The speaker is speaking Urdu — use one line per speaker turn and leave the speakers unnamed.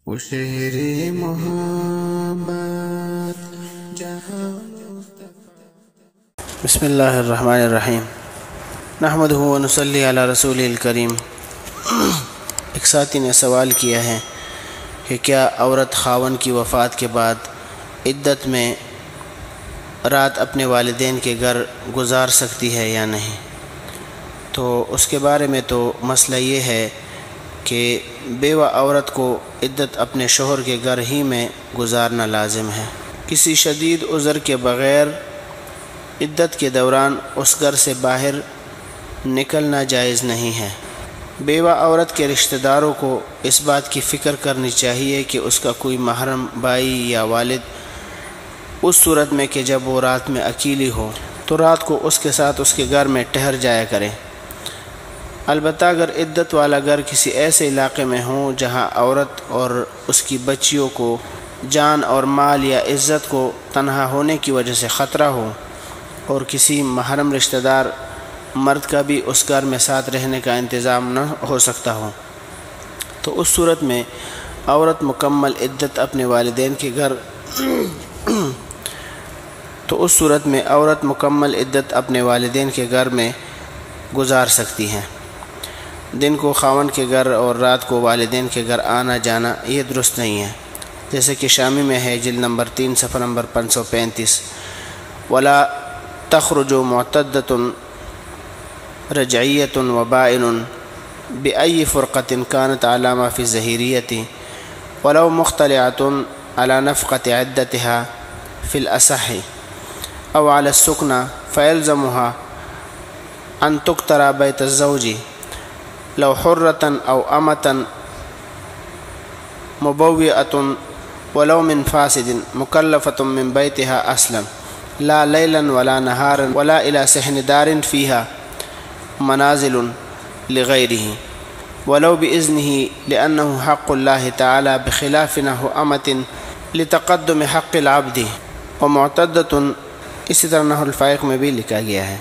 وہ شہر محبت جہاں
بسم اللہ الرحمن الرحیم نحمدہ و نصلی علی رسول الکریم۔ ایک ساتھی نے سوال کیا ہے کہ کیا عورت خاوند کی وفات کے بعد عدت میں رات اپنے والدین کے گھر گزار سکتی ہے یا نہیں؟ تو اس کے بارے میں تو مسئلہ یہ ہے کہ بیوہ عورت کو عدت اپنے شوہر کے گھر ہی میں گزارنا لازم ہے۔ کسی شدید عذر کے بغیر عدت کے دوران اس گھر سے باہر نکلنا جائز نہیں ہے۔ بیوہ عورت کے رشتہ داروں کو اس بات کی فکر کرنی چاہیے کہ اس کا کوئی محرم بھائی یا والد اس صورت میں کہ جب وہ رات میں اکیلی ہو تو رات کو اس کے ساتھ اس کے گھر میں ٹھہر جایا کرے۔ البتہ اگر عدت والا گھر کسی ایسے علاقے میں ہوں جہاں عورت اور اس کی بچیوں کو جان اور مال یا عزت کو تنہا ہونے کی وجہ سے خطرہ ہو اور کسی محرم رشتہ دار مرد کا بھی اس گھر میں ساتھ رہنے کا انتظام نہ ہو سکتا ہو تو اس صورت میں عورت مکمل عدت اپنے والدین کے گھر میں گزار سکتی ہیں۔ دن کو خاوند کے گھر اور رات کو والدین کے گھر آنا جانا یہ درست نہیں ہے، جیسے کہ شامی میں ہے جلد نمبر 3 صفحہ نمبر 535 ولا تخرج معتدۃ رجعیۃ وبائن بأي فرقة كانت على ما في الظهيرية ولو مختلعة على نفقة عدتها في الأصح أو على السكنى فيلزمها أن تقترى بيت الزوج لو حرة أو أمة مبوئة ولو من فاسد مكلفة من بيتها أسلم لا ليلا ولا نهارا ولا إلى سحن دار فيها منازل لغيره ولو بإذنه لأنه حق الله تعالى بخلاف نحو أمة لتقدم حق العبد ومعتدة، اسی طرح نحو الفائق میں بھی لکھا گیا ہے۔